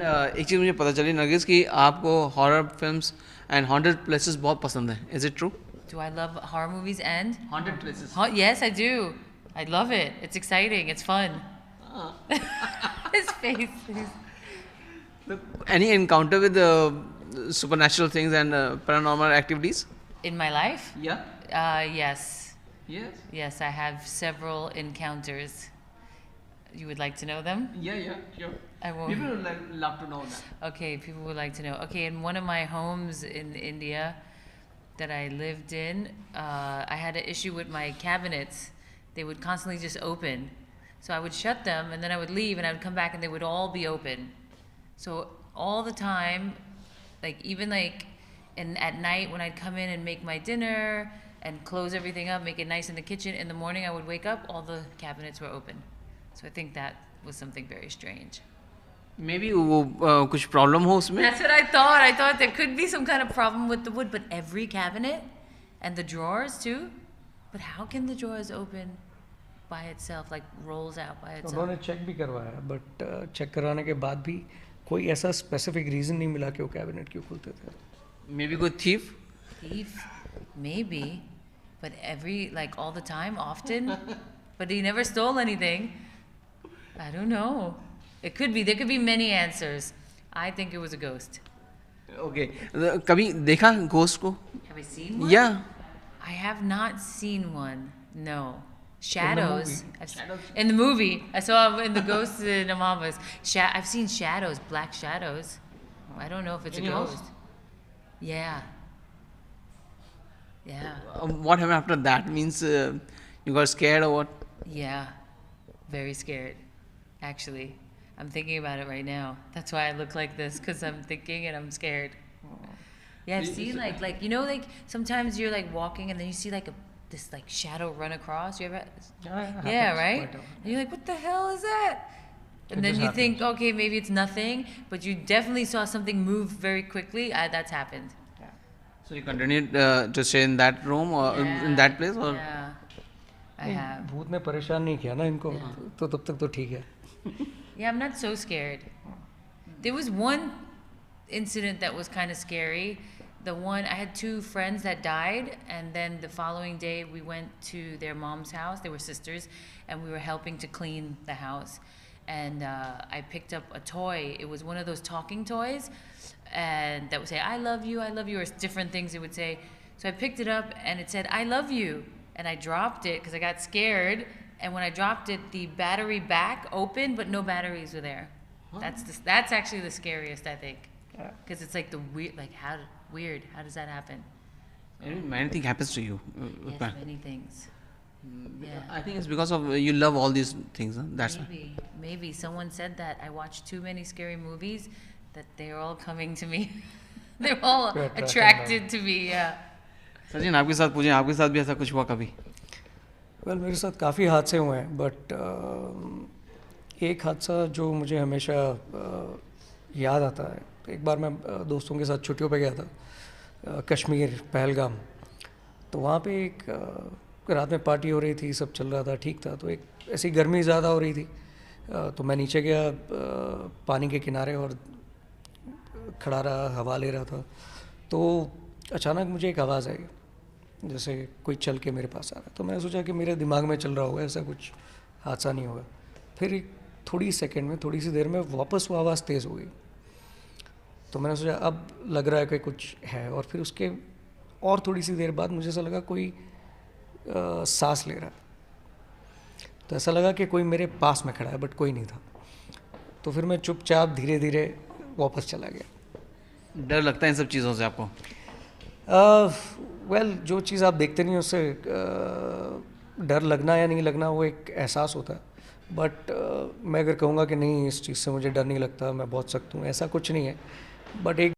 एक चीज़ मुझे पता चली नरगिस कि आपको horror films and haunted places बहुत पसंद है. Is it true? Do I love horror movies and? Haunted places. Yes, I do. I love it. It's exciting. It's fun. His face. Any encounter with supernatural things and paranormal activities? In my life? Yeah. Yes. Yes. Yes, I have several encounters. You would like to know them? Yeah. Sure. I won't. People would love to know that. Okay, people would like to know. Okay, in one of my homes in India that I lived in, I had an issue with my cabinets. They would constantly just open. So I would shut them and then I would leave and I would come back and they would all be open. So all the time, like even like at night when I'd come in and make my dinner and close everything up, make it nice in the kitchen, in the morning I would wake up, all the cabinets were open. So I think that was something very strange. Maybe वो कुछ problem हो उसमें. That's what I thought. I thought there could be some kind of problem with the wood, but every cabinet and the drawers too. But how can the drawers open by itself, like rolls out by itself? उन्होंने check भी करवाया but check कराने के बाद भी कोई ऐसा specific reason नहीं मिला कि वो कैबिनेट क्यों खुलते थे. Maybe कोई thief. Thief, maybe, but like all the time, often. But he never stole anything. I don't know. It could be. There could be many answers. I think it was a ghost. Okay. कभी देखा ghost को? Have I seen one? Yeah. I have not seen one. No. Shadows. Shadows. In the movie. I saw in the Ghosts in Amamas. I've seen shadows, black shadows. I don't know if it's In a your ghost. Yeah. Yeah. What happened after that? Means you got scared or what? Yeah. Very scared. Actually. I'm thinking about it right now. That's why I look like this, because I'm thinking and I'm scared. Yeah, I've seen like you know, like sometimes you're like walking and then you see like this like shadow run across. You ever? Yeah, right. And you're like, what the hell is that? And then you think, okay, maybe it's nothing, but you definitely saw something move very quickly. That's happened. So you continued to stay in that room or in that place or? Yeah, I have. भूत ने परेशान नहीं किया ना इनको, तो तब तक तो ठीक है. Yeah, I'm not so scared. There was one incident that was kind of scary. I had two friends that died, and then the following day we went to their mom's house. They were sisters, and we were helping to clean the house. And I picked up a toy. It was one of those talking toys, and that would say, I love you, or different things it would say. So I picked it up, and it said, I love you. And I dropped it because I got scared. And when I dropped it, the battery back opened, but no batteries were there. Huh? That's actually the scariest, I think, because it's like the weird, like weird. How does that happen? Many things happens to you. Yes, many things. Yeah. I think it's because of you love all these things. Huh? That's maybe someone said that I watched too many scary movies that they're all coming to me. They're all attracted to me. Yeah. Sachin आपके साथ पूछें, आपके साथ भी ऐसा कुछ हुआ कभी? वेल मेरे साथ काफ़ी हादसे हुए हैं बट एक हादसा जो मुझे हमेशा याद आता है. तो एक बार मैं दोस्तों के साथ छुट्टियों पे गया था कश्मीर पहलगाम. तो वहाँ पे एक रात में पार्टी हो रही थी, सब चल रहा था, ठीक था. तो एक ऐसी गर्मी ज़्यादा हो रही थी, तो मैं नीचे गया पानी के किनारे और खड़ा रहा, हवा ले रहा था. तो अचानक मुझे एक आवाज़ आई जैसे कोई चल के मेरे पास आ रहा है. तो मैंने सोचा कि मेरे दिमाग में चल रहा होगा, ऐसा कुछ हादसा नहीं होगा. फिर एक थोड़ी सेकंड में, थोड़ी सी देर में वापस वो आवाज़ तेज़ हो गई. तो मैंने सोचा अब लग रहा है कि कुछ है. और फिर उसके और थोड़ी सी देर बाद मुझे ऐसा लगा कोई सांस ले रहा है. तो ऐसा लगा कि कोई मेरे पास में खड़ा है बट कोई नहीं था. तो फिर मैं चुपचाप धीरे धीरे वापस चला गया. डर लगता है इन सब चीज़ों से आपको? वेल जो चीज़ आप देखते नहीं उससे डर लगना या नहीं लगना वो एक एहसास होता है. बट मैं अगर कहूँगा कि नहीं इस चीज़ से मुझे डर नहीं लगता, मैं बहुत सख्त हूँ, ऐसा कुछ नहीं है. बट एक